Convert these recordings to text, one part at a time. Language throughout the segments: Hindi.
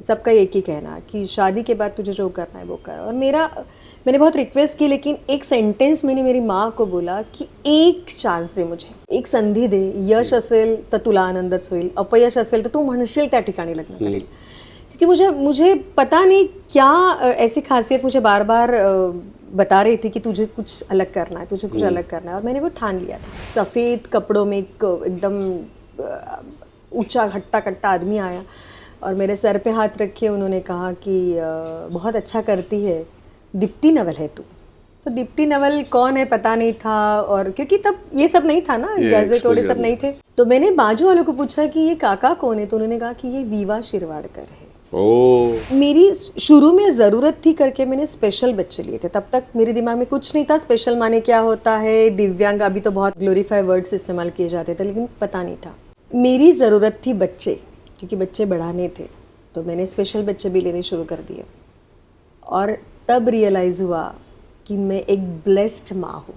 सबका एक ही कहना कि शादी के बाद तुझे जो करना है वो कर। और मैंने बहुत रिक्वेस्ट की, लेकिन एक सेंटेंस मैंने मेरी माँ को बोला कि एक चान्स दे, मुझे एक संधी दे. यश असेल तर तुला आनंदच होईल, अपयश असेल तर तू म्हणशील त्या ठिकाणी लग्न करेल. क्योंकि मुझे पता नहीं क्या ऐसी खासियत मुझे बार बार बता रही थी कि तुझे कुछ अलग करना है, तुझे कुछ अलग करना है. और मैंने वो ठान लिया था. सफ़ेद कपड़ों में एक एकदम ऊंचा हट्टा कट्टा आदमी आया और मेरे सर पे हाथ रखे उन्होंने कहा कि बहुत अच्छा करती है, डिप्टी नवल है तू. तो डिप्टी नवल कौन है पता नहीं था, और क्योंकि तब ये सब नहीं था ना, गैजेट और ये सब नहीं थे. तो मैंने बाजू वालों को पूछा कि ये काका कौन है, तो उन्होंने कहा कि ये वीवा शिरवाडकर है. मेरी शुरू में ज़रूरत थी करके मैंने स्पेशल बच्चे लिए थे. तब तक मेरे दिमाग में कुछ नहीं था स्पेशल माने क्या होता है, दिव्यांग, अभी तो बहुत ग्लोरीफाई वर्ड्स इस्तेमाल किए जाते थे, लेकिन पता नहीं था. मेरी ज़रूरत थी बच्चे, क्योंकि बच्चे बढ़ाने थे. तो मैंने स्पेशल बच्चे भी लेने शुरू कर दिए. और तब रियलाइज़ हुआ कि मैं एक ब्लेस्ड माँ हूँ.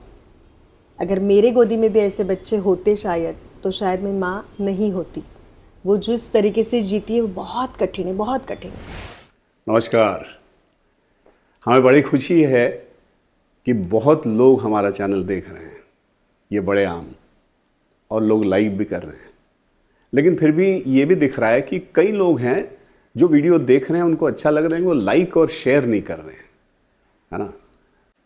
अगर मेरे गोदी में भी ऐसे बच्चे होते शायद, तो शायद मैं माँ नहीं होती. वो जिस तरीके से जीती है वो बहुत कठिन है, बहुत कठिन है. नमस्कार. हमें बड़ी खुशी है कि बहुत लोग हमारा चैनल देख रहे हैं. ये बड़े आम, और लोग लाइक भी कर रहे हैं. लेकिन फिर भी ये भी दिख रहा है कि कई लोग हैं जो वीडियो देख रहे हैं, उनको अच्छा लग रहा है, वो लाइक और शेयर नहीं कर रहे हैं, है ना.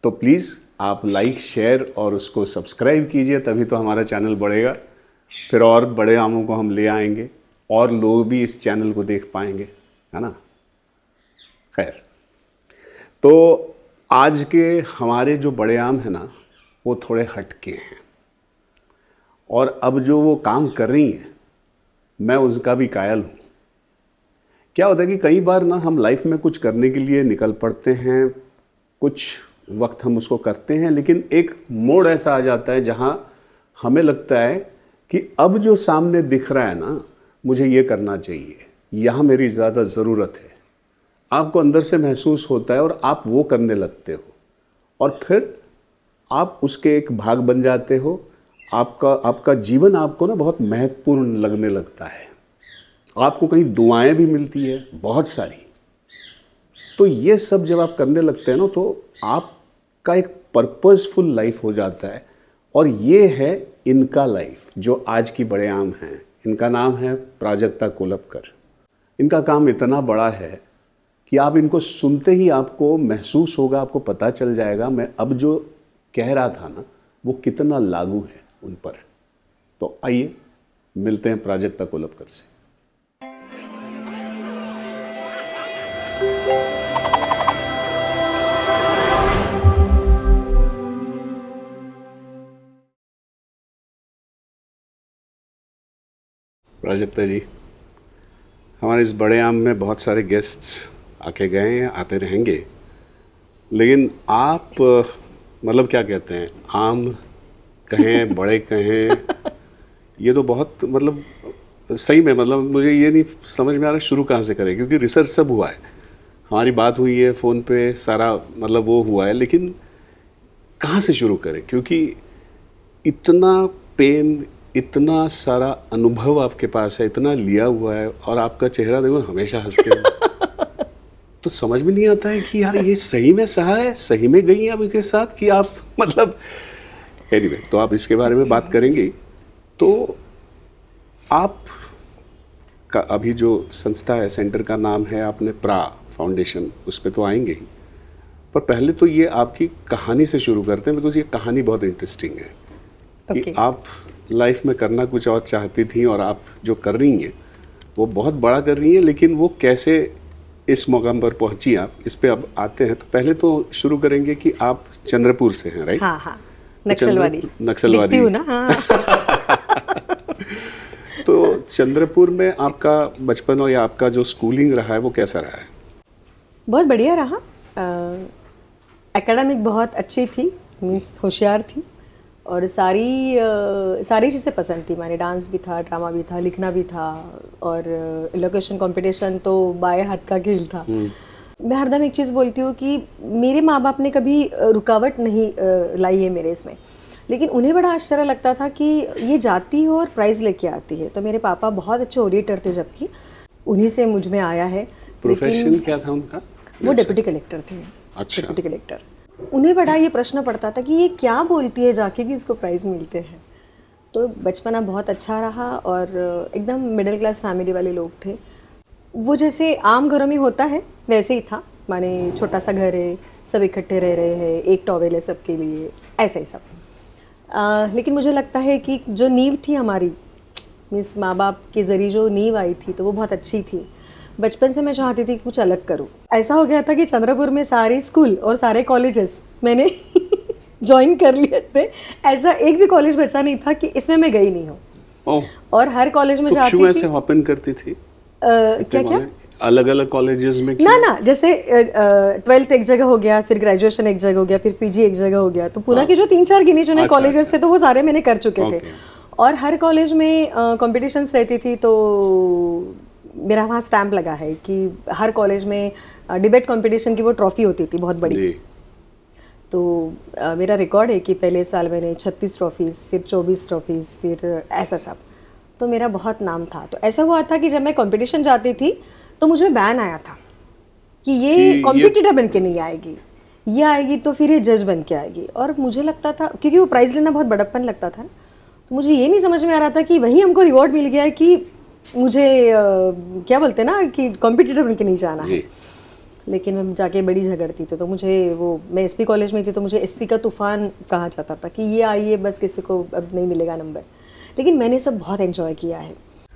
तो प्लीज़ आप लाइक, शेयर और उसको सब्सक्राइब कीजिए, तभी तो हमारा चैनल बढ़ेगा. फिर और बड़े आमों को हम ले आएंगे और लोग भी इस चैनल को देख पाएंगे, है ना. खैर, तो आज के हमारे जो बड़े आम हैं ना, वो थोड़े हटके हैं. और अब जो वो काम कर रही हैं, मैं उसका भी कायल हूँ. क्या होता है कि कई बार ना हम लाइफ में कुछ करने के लिए निकल पड़ते हैं, कुछ वक्त हम उसको करते हैं, लेकिन एक मोड़ ऐसा आ जाता है जहाँ हमें लगता है कि अब जो सामने दिख रहा है ना, मुझे ये करना चाहिए, यहाँ मेरी ज़्यादा ज़रूरत है. आपको अंदर से महसूस होता है और आप वो करने लगते हो, और फिर आप उसके एक भाग बन जाते हो. आपका जीवन आपको ना बहुत महत्वपूर्ण लगने लगता है. आपको कहीं दुआएं भी मिलती है बहुत सारी. तो ये सब जब आप करने लगते हैं ना, तो आपका एक पर्पसफुल लाइफ हो जाता है. और ये है इनका लाइफ जो आज की बड़े आम हैं. इनका नाम है प्राजक्ता कोलपकर. इनका काम इतना बड़ा है कि आप इनको सुनते ही आपको महसूस होगा, आपको पता चल जाएगा मैं अब जो कह रहा था ना, वो कितना लागू है उन पर. तो आइए मिलते हैं प्राजक्ता कोलपकर से. प्राजक्ता जी, हमारे इस बड़े आम में बहुत सारे गेस्ट्स आके गए हैं, आते रहेंगे, लेकिन आप मतलब क्या कहते हैं, आम कहें बड़े कहें, ये तो बहुत मतलब सही में मतलब मुझे ये नहीं समझ में आ रहा शुरू कहाँ से करें. क्योंकि रिसर्च सब हुआ है, हमारी बात हुई है फ़ोन पे, सारा मतलब वो हुआ है, लेकिन कहाँ से शुरू करें. क्योंकि इतना पेन, इतना सारा अनुभव आपके पास है, इतना लिया हुआ है, और आपका चेहरा देखो हमेशा हंसते हैं. तो समझ में नहीं आता है कि यार ये सही में सहा है, सही में गई हैं आप इनके साथ कि आप मतलब एनीवे. तो आप इसके बारे में बात करेंगे. तो आप का अभी जो संस्था है, सेंटर का नाम है आपने प्रा फाउंडेशन, उस पर तो आएंगे ही. पर पहले तो ये आपकी कहानी से शुरू करते हैं, बिकॉज ये कहानी बहुत इंटरेस्टिंग है. कि आप लाइफ में करना कुछ और चाहती थी, और आप जो कर रही हैं वो बहुत बड़ा कर रही हैं, लेकिन वो कैसे इस मकाम पर पहुंची आप, इस पे अब आते हैं. तो पहले तो शुरू करेंगे कि आप चंद्रपुर से हैं, राइट? हाँ हाँ, नक्सलवादी. नक्सलवादी हूँ ना. हाँ. तो चंद्रपुर में आपका बचपन और या आपका जो स्कूलिंग रहा है वो कैसा रहा है? बहुत बढ़िया रहा. एकेडमिक बहुत अच्छी थी, मीन्स होशियार थी, और सारी चीज़ें पसंद थी. मैंने डांस भी था, ड्रामा भी था, लिखना भी था, और इलोकेशन कंपटीशन तो बाएं हाथ का खेल था. मैं हरदम एक चीज़ बोलती हूँ कि मेरे माँ बाप ने कभी रुकावट नहीं लाई है मेरे इसमें, लेकिन उन्हें बड़ा आश्चर्य लगता था कि ये जाती है और प्राइज़ लेके आती है. तो मेरे पापा बहुत अच्छे ओरेटर थे, जबकि उन्हीं से मुझ में आया है. प्रोफेशन क्या था उनका? वो डिप्टी कलेक्टर थे। अच्छा। Deputy collector. उन्हें बड़ा ये प्रश्न पड़ता था कि ये क्या बोलती है जाके कि इसको प्राइज़ मिलते हैं। तो बचपना बहुत अच्छा रहा और एकदम मिडिल क्लास फैमिली वाले लोग थे। वो जैसे आम घरों में होता है वैसे ही था, माने छोटा सा घर है, सब इकट्ठे रह रहे हैं, एक टॉवेल है सबके लिए, ऐसा ही सब। लेकिन मुझे लगता है कि जो नींव थी हमारी, मीन्स माँ बाप के ज़रिए जो नींव आई थी तो वो बहुत अच्छी थी। बचपन से मैं चाहती थी कि कुछ अलग करूँ। ऐसा हो गया था कि चंद्रपुर में सारे स्कूल और सारे कॉलेजेस मैंने ज्वाइन कर लिए थे। ऐसा एक भी कॉलेज बचा नहीं था कि इसमें मैं गई नहीं हूँ। ओह, और हर कॉलेज में तो जाती क्यों थी। ऐसे हॉप इन करती थी? क्या क्या? अलग अलग कॉलेजेस में ना ना, जैसे 12th एक जगह हो गया, फिर ग्रेजुएशन एक जगह हो गया, फिर पीजी एक जगह हो गया। तो पुणे के जो 3-4 गिने चुने अच्छा, कॉलेजेस अच्छा। थे तो वो सारे मैंने कर चुके थे। Okay. और हर कॉलेज में कॉम्पिटिशन्स रहती थी तो मेरा वहाँ स्टैम्प लगा है कि हर कॉलेज में डिबेट कंपटीशन की वो ट्रॉफी होती थी बहुत बड़ी। जी। तो मेरा रिकॉर्ड है कि पहले साल मैंने 36 ट्रॉफीज़, फिर 24 ट्रॉफीज़, फिर ऐसा सब। तो मेरा बहुत नाम था। तो ऐसा हुआ था कि जब मैं कंपटीशन जाती थी तो मुझे बैन आया था कि ये कॉम्पिटिटर बन के नहीं आएगी, ये आएगी तो फिर ये जज बन के आएगी। और मुझे लगता था, क्योंकि वो प्राइज़ लेना बहुत बड़प्पन लगता था, तो मुझे ये नहीं समझ में आ रहा था कि वही हमको रिवॉर्ड मिल गया है कि मुझे क्या बोलते हैं ना कि कॉम्पिटिटर बन के नहीं जाना है। लेकिन मैं जाके बड़ी झगड़ती तो मुझे वो, मैं एसपी कॉलेज में थी तो मुझे एसपी का तूफान कहा जाता था कि ये आइए बस किसी को अब नहीं मिलेगा नंबर। लेकिन मैंने सब बहुत एंजॉय किया है।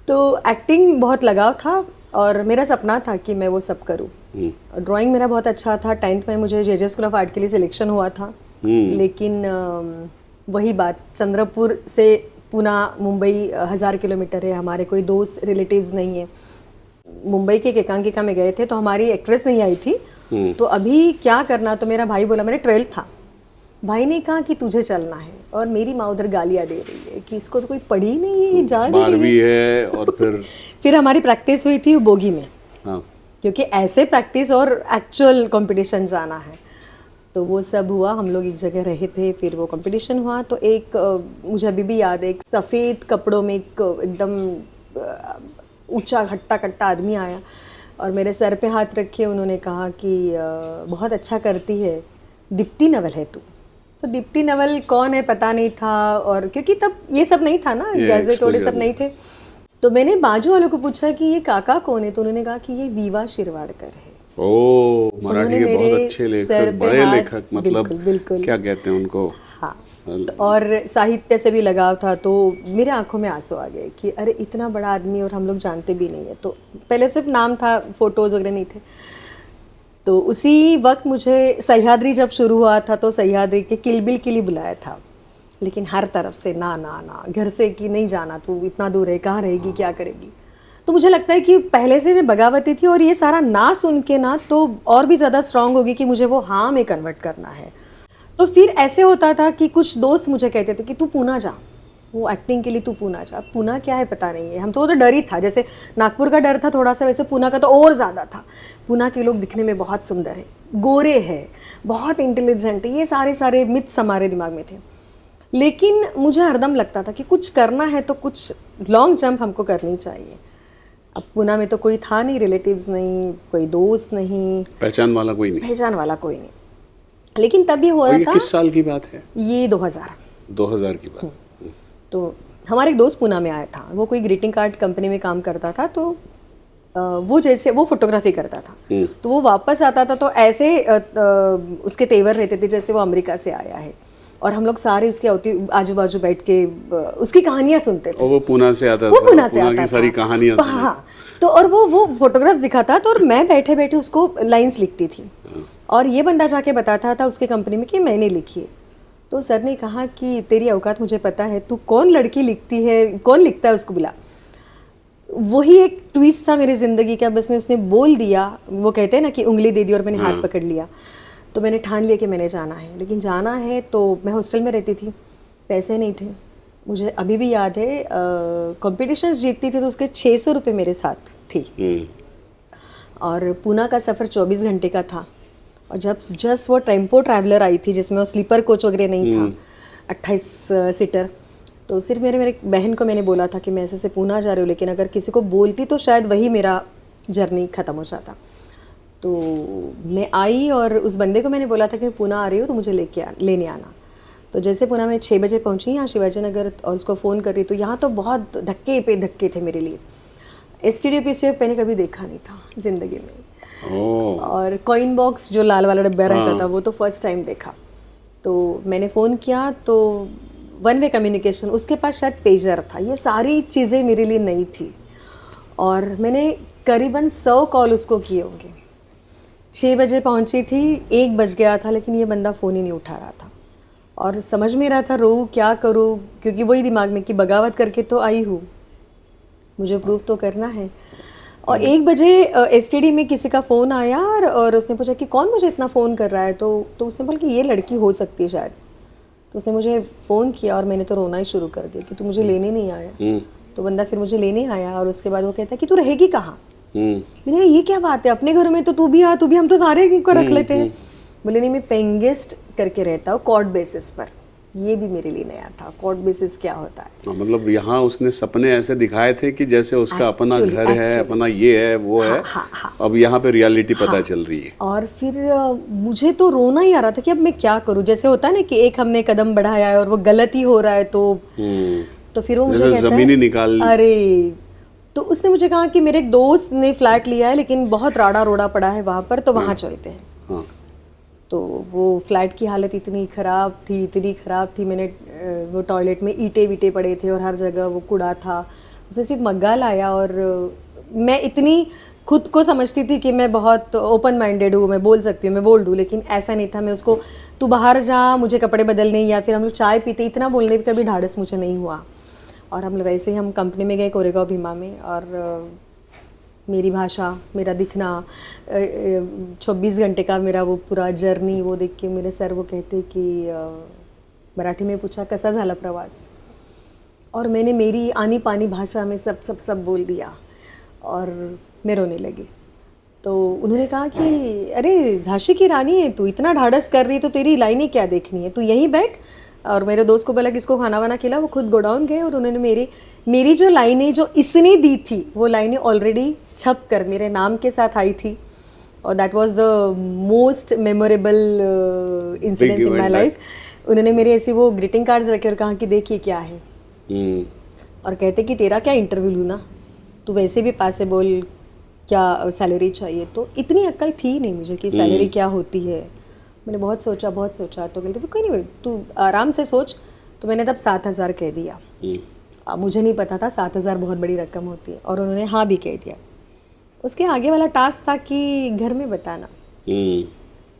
तो एक्टिंग बहुत लगाव था और मेरा सपना था कि मैं वो सब करूँ। ड्राइंग मेरा बहुत अच्छा था। 10th में मुझे जे स्कूल ऑफ आर्ट के लिए सिलेक्शन हुआ था। लेकिन वही बात, चंद्रपुर से पुणे मुंबई 1000 किलोमीटर है, हमारे कोई दोस्त रिलेटिव्स नहीं है। मुंबई के एकांकिका में गए थे तो हमारी एक्ट्रेस नहीं आई थी। तो अभी क्या करना, तो मेरा भाई बोला, मैंने 12th था, भाई ने कहा कि तुझे चलना है। और मेरी माँ उधर गालियाँ दे रही है कि इसको तो कोई पढ़ी नहीं है, ये जा भी रही है। और फिर हमारी प्रैक्टिस हुई थी बोगी में। हाँ। क्योंकि ऐसे प्रैक्टिस और एक्चुअल कंपटीशन जाना है, तो वो सब हुआ। हम लोग एक जगह रहे थे, फिर वो कंपटीशन हुआ। तो एक मुझे अभी भी याद है, एक सफ़ेद कपड़ों में एक एकदम ऊंचा हट्टा कट्टा आदमी आया और मेरे सर पे हाथ रखे उन्होंने कहा कि बहुत अच्छा करती है, डिप्टी नवल है तू। तो डिप्टी नवल कौन है पता नहीं था, और क्योंकि तब ये सब नहीं था ना, गैजेट और ये सब नहीं थे। तो मैंने बाजू वालों को पूछा कि ये काका कौन है, तो उन्होंने कहा कि ये वीवा शिरवाडकर है। ओ, मराठी के बहुत अच्छे लेखक, बड़े लेखक, मतलब बिल्कुल क्या कहते हैं उनको। हाँ। और साहित्य से भी लगाव था, तो मेरे आंखों में आंसू आ गए कि अरे इतना बड़ा आदमी और हम लोग जानते भी नहीं है। तो पहले सिर्फ नाम था, फोटोज़ वगैरह नहीं थे। तो उसी वक्त मुझे सह्याद्री जब शुरू हुआ था तो सह्याद्री के किल बिल के लिए बुलाया था, लेकिन हर तरफ से ना ना ना, घर से कि नहीं जाना, तू इतना दूर है, कहाँ रहेगी, क्या करेगी। तो मुझे लगता है कि पहले से मैं बगावती थी और ये सारा ना सुन के ना तो और भी ज़्यादा स्ट्रांग होगी कि मुझे वो हाँ में कन्वर्ट करना है। तो फिर ऐसे होता था कि कुछ दोस्त मुझे कहते थे कि तू पुणे जा, वो एक्टिंग के लिए तू पुणे जा। पुणे क्या है पता नहीं है, हम तो डर ही था, जैसे नागपुर का डर था थोड़ा सा, वैसे पुणे का तो और ज़्यादा था। पुणे के लोग दिखने में बहुत सुंदर है, गोरे हैं, बहुत इंटेलिजेंट है, ये सारे मिथ्स हमारे दिमाग में थे। लेकिन मुझे हरदम लगता था कि कुछ करना है तो कुछ लॉन्ग जंप हमको करनी चाहिए। अब पुणे में तो कोई था नहीं, रिलेटिव्स नहीं, कोई दोस्त नहीं, पहचान वाला कोई नहीं। लेकिन तब ये हुआ था, किस साल की बात है ये 2000 की बात। तो हमारे एक दोस्त पुणे में आया था, वो कोई ग्रीटिंग कार्ड कंपनी में काम करता था। तो वो जैसे वो फोटोग्राफी करता था, तो वो वापस आता था तो ऐसे उसके तेवर रहते थे जैसे वो अमेरिका से आया है। और हम लोग सारे उसके आजू बाजू बैठ के उसकी कहानियां सुनते थे। और वो पुणे से आता था, वो पुणे से आता की सारी कहानियां। हाँ। तो और वो फोटोग्राफ्स दिखाता था और मैं बैठे बैठे उसको लाइंस लिखती थी। और ये बंदा जाके बताता था उसके कंपनी में कि मैंने लिखी है। तो सर ने कहा कि तेरी औकात मुझे पता है, तू कौन लड़की लिखती है, कौन लिखता है उसको बुला। वही एक ट्विस्ट था मेरी ज़िंदगी का। बस ने उसने बोल दिया, वो कहते हैं ना कि उंगली दे दी और मैंने हाथ पकड़ लिया। तो मैंने ठान लिया कि मैंने जाना है। लेकिन जाना है तो मैं हॉस्टल में रहती थी, पैसे नहीं थे। मुझे अभी भी याद है, कॉम्पिटिशन्स जीतती थी तो उसके 600 रुपये मेरे साथ थी। और पुणे का सफ़र 24 घंटे का था। और जब जस्ट वो टेम्पो ट्रैवलर आई थी जिसमें वो स्लीपर कोच वगैरह नहीं था, 28 सीटर, तो सिर्फ मेरे बहन को मैंने बोला था कि मैं ऐसे से पुणे जा रही हूँ, लेकिन अगर किसी को बोलती तो शायद वही मेरा जर्नी ख़त्म हो जाता। तो मैं आई और उस बंदे को मैंने बोला था कि मैं पुणे आ रही हूँ तो मुझे लेने आना। तो जैसे पुणे में 6 बजे पहुंची यहाँ शिवाजी नगर और उसको फ़ोन कर रही, तो यहाँ तो बहुत धक्के पे धक्के थे मेरे लिए। STD PCF मैंने कभी देखा नहीं था ज़िंदगी में। और कॉइन बॉक्स जो लाल वाला डब्बा रहता था वो तो फर्स्ट टाइम देखा। तो मैंने फ़ोन किया तो 1 वे कम्युनिकेशन, उसके पास शायद पेजर था। ये सारी चीज़ें मेरे लिए नई थी और मैंने करीबन 100 कॉल उसको किए होंगे। 6 बजे पहुंची थी, 1 बज गया था, लेकिन ये बंदा फ़ोन ही नहीं उठा रहा था और समझ में रहा था रोऊँ क्या करूँ, क्योंकि वही दिमाग में कि बगावत करके तो आई हूँ, मुझे प्रूव तो करना है। और 1 बजे STD में किसी का फ़ोन आया और उसने पूछा कि कौन मुझे इतना फ़ोन कर रहा है। तो उसने बोला कि ये लड़की हो सकती है शायद। तो उसने मुझे फ़ोन किया और मैंने तो रोना ही शुरू कर दिया कि तू मुझे लेने नहीं आया। तो बंदा फिर मुझे लेने आया और उसके बाद वो कहता है कि तू रहेगी कहाँ। मैंने कहा ये क्या बात है, अपने घर में तो तू भी आ, तू भी, हम तो सारे को रख लेते हैं। बोले नहीं, मैं पेइंग गेस्ट करके रहता हूँ कॉर्ड बेसिस पर। ये भी मेरे लिए नया था, कॉर्ड बेसिस क्या होता है। मतलब यहाँ उसने सपने ऐसे दिखाए थे कि जैसे उसका अपना घर है, अपना ये है वो है। अब यहाँ पे रियलिटी पता चल रही है। और फिर मुझे तो रोना ही आ रहा था कि अब मैं क्या करूँ। जैसे होता है ना कि एक हमने कदम बढ़ाया है और वो गलत ही हो रहा है, तो फिर वो मुझे कहता जमीनी निकाल। अरे, तो उसने मुझे कहा कि मेरे एक दोस्त ने फ्लैट लिया है लेकिन बहुत राड़ा रोड़ा पड़ा है वहाँ पर, तो वहाँ चलते हैं। तो वो फ्लैट की हालत इतनी ख़राब थी, मैंने वो टॉयलेट में ईंटे वीटे पड़े थे और हर जगह वो कूड़ा था। उसने सिर्फ मग्गा लाया और मैं इतनी खुद को समझती थी कि मैं बहुत ओपन माइंडेड हूँ, मैं बोल सकती हूँ, मैं बोल दूँ, लेकिन ऐसा नहीं था। मैं उसको तू बाहर जा, मुझे कपड़े बदलने, या फिर हम लोग चाय पीते, इतना बोलने भी कभी ढाढ़स मुझे नहीं हुआ। और हम वैसे ही हम कंपनी में गए कोरेगांव भीमा में, और मेरी भाषा, मेरा दिखना, 24 घंटे का मेरा वो पूरा जर्नी वो देख के मेरे सर वो कहते कि मराठी में पूछा कसा झाला प्रवास, और मैंने मेरी आनी पानी भाषा में सब बोल दिया और मैं रोने लगी। तो उन्होंने कहा कि अरे झांसी की रानी है तू, इतना ढाढ़स कर रही है तो तेरी लाइनें क्या देखनी है, तू यहीं बैठ। और मेरे दोस्त को बोला कि इसको खाना वाना खिला, वो खुद गोडाउन गए और उन्होंने मेरी जो लाइनें जो इसने दी थी वो लाइनें ऑलरेडी छप कर मेरे नाम के साथ आई थी। और that was the most memorable incidence in my life. उन्होंने मेरे ऐसे वो ग्रीटिंग कार्ड्स रखे और कहा कि देखिए क्या है, और कहते कि तेरा क्या इंटरव्यू लूँ ना, तू वैसे भी पास से बोल क्या सैलरी चाहिए। तो इतनी अक्ल थी नहीं मुझे कि सैलरी क्या होती है। मैंने बहुत सोचा तो कहते कोई नहीं, तू आराम से सोच। तो मैंने तब 7,000 कह दिया। मुझे नहीं पता था 7,000 बहुत बड़ी रकम होती है, और उन्होंने हाँ भी कह दिया। उसके आगे वाला टास्क था कि घर में बताना।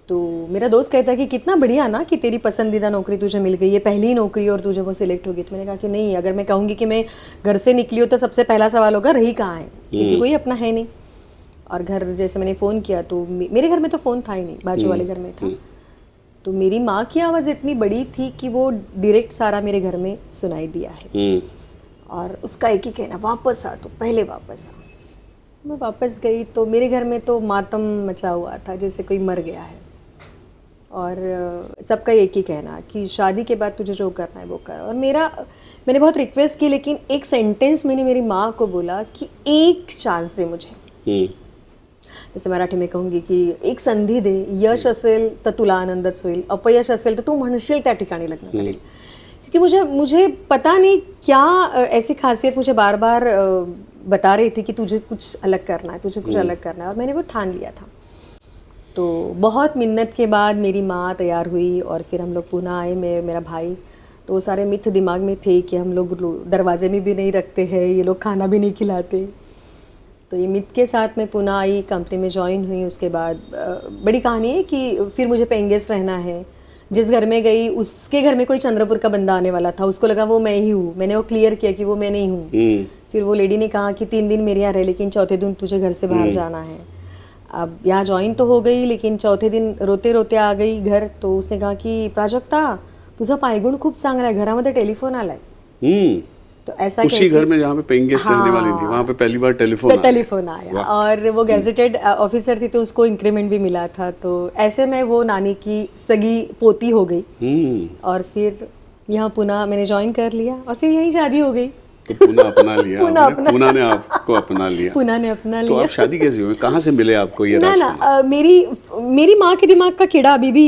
तो मेरा दोस्त कहता है कि कितना बढ़िया ना कि तेरी पसंदीदा नौकरी तुझे मिल गई, ये पहली नौकरी और तुझे वो सिलेक्ट होगी। तो मैंने कहा कि नहीं, अगर मैं कहूँगी कि मैं घर से निकली हूँ तो सबसे पहला सवाल होगा रही कहाँ है, क्योंकि कोई अपना है नहीं। और घर जैसे मैंने फ़ोन किया तो मेरे घर में तो फ़ोन था ही नहीं, बाजू वाले घर में था। तो मेरी माँ की आवाज़ इतनी बड़ी थी कि वो डायरेक्ट सारा मेरे घर में सुनाई दिया है। और उसका एक ही कहना, वापस आ, तो पहले वापस आ। मैं वापस गई तो मेरे घर में तो मातम मचा हुआ था, जैसे कोई मर गया है। और सबका एक ही कहना कि शादी के बाद तुझे जो करना है वो कर। और मैंने बहुत रिक्वेस्ट की, लेकिन एक सेंटेंस मैंने मेरी माँ को बोला कि एक चांस दे मुझे। जैसे मराठी में कहूँगी की एक संधी दे, यश असेल तर तुला आनंदच होईल, अपयश असेल तर तू म्हणशील त्या ठिकाणी लग्न करेल। क्योंकि मुझे पता नहीं क्या ऐसी खासियत मुझे बार बार बता रही थी कि तुझे कुछ अलग करना है, तुझे कुछ अलग करना है, और मैंने वो ठान लिया था। तो बहुत मिन्नत के बाद मेरी माँ तैयार हुई और फिर हम लोग पुणे आए, मेरा भाई। तो वो सारे मिथ दिमाग में थे कि हम लोग दरवाजे में भी नहीं रखते हैं, ये लोग खाना भी नहीं खिलाते। तो ये मिथ के साथ मैं पुणे आई, कंपनी में ज्वाइन हुई। उसके बाद बड़ी कहानी है कि फिर मुझे पेइंग गेस्ट रहना है। जिस घर में गई उसके घर में कोई चंद्रपुर का बंदा आने वाला था, उसको लगा वो मैं ही हूँ। मैंने वो क्लियर किया कि वो मैं नहीं हूँ। फिर वो लेडी ने कहा कि 3 दिन मेरे यहाँ रहे, लेकिन चौथे दिन तुझे घर से बाहर जाना है। अब यहाँ ज्वाइन तो हो गई, लेकिन चौथे दिन रोते रोते आ गई घर। तो उसने कहा कि प्राजक्ता तुझा पायगुण खूप चांगला आहे, घरामध्ये टेलिफोन आलाय। तो ऐसा उसी घर में जहाँ पे पेइंग गेस्ट रहने वाली थी, वहाँ पे पहली बार टेलीफोन आया। और वो गैजेटेड ऑफिसर थी तो उसको इंक्रीमेंट भी मिला था। तो ऐसे में वो नानी की सगी पोती हो गई। और फिर यहाँ पुणे मैंने ज्वाइन कर लिया और फिर यहीं शादी हो गई। तो पूना अपना लिया पूना आपने, अपना- पूना ने आपको अपना लिया। पूना ने अपना तो लिया। आप शादी कैसे हुई, कहाँ से मिले आपको ये ना राजकुमार? ना मेरी माँ के दिमाग का कीड़ा अभी भी